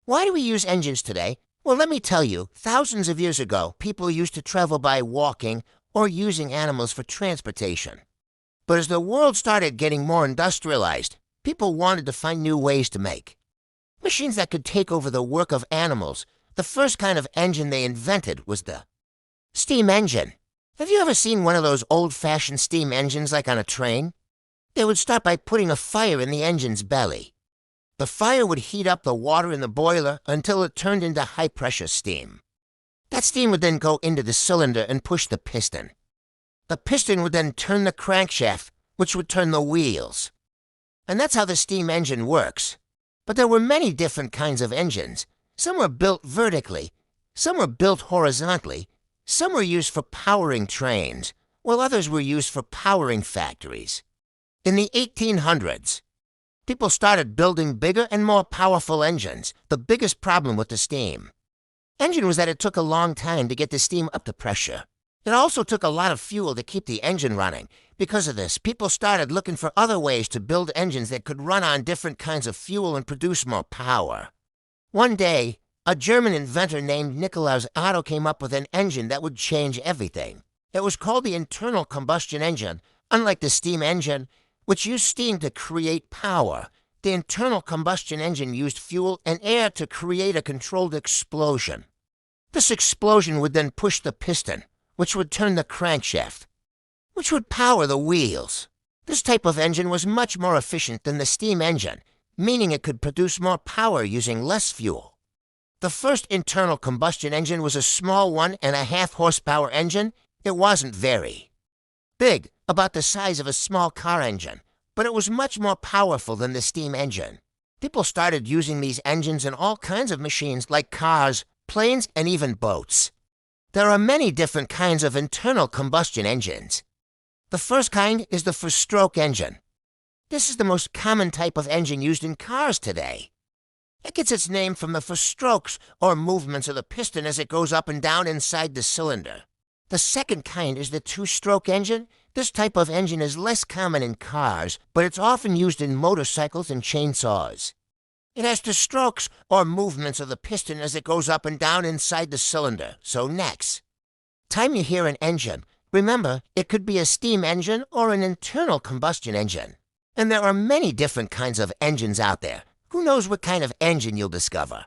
Why do we use engines today? Well, let me tell you, thousands of years ago, people used to travel by walking or using animals for transportation. But as the world started getting more industrialized, people wanted to find new ways to make machines that could take over the work of animals. The first kind of engine they invented was the steam engine. Have you ever seen one of those old-fashioned steam engines like on a train? They would start by putting a fire in the engine's belly. The fire would heat up the water in the boiler until it turned into high-pressure steam. That steam would then go into the cylinder and push the piston. The piston would then turn the crankshaft, which would turn the wheels. And that's how the steam engine works. But there were many different kinds of engines. Some were built vertically, some were built horizontally, some were used for powering trains, while others were used for powering factories. In the 1800s, people started building bigger and more powerful engines. The biggest problem with the steam engine was that it took a long time to get the steam up to pressure. It also took a lot of fuel to keep the engine running. Because of this, people started looking for other ways to build engines that could run on different kinds of fuel and produce more power. One day, a German inventor named Nikolaus Otto came up with an engine that would change everything. It was called the internal combustion engine. Unlike the steam engine, which used steam to create power, the internal combustion engine used fuel and air to create a controlled explosion. This explosion would then push the piston, which would turn the crankshaft, which would power the wheels. This type of engine was much more efficient than the steam engine, meaning it could produce more power using less fuel. The first internal combustion engine was a small 1.5 horsepower engine. It wasn't very big, about the size of a small car engine, but it was much more powerful than the steam engine. People started using these engines in all kinds of machines like cars, planes, and even boats. There are many different kinds of internal combustion engines. The first kind is the four-stroke engine. This is the most common type of engine used in cars today. It gets its name from the four strokes, or movements of the piston as it goes up and down inside the cylinder. The second kind is the two-stroke engine. This type of engine is less common in cars, but it's often used in motorcycles and chainsaws. It has the strokes, or movements of the piston as it goes up and down inside the cylinder. So next time you hear an engine, remember, it could be a steam engine or an internal combustion engine. And there are many different kinds of engines out there. Who knows what kind of engine you'll discover?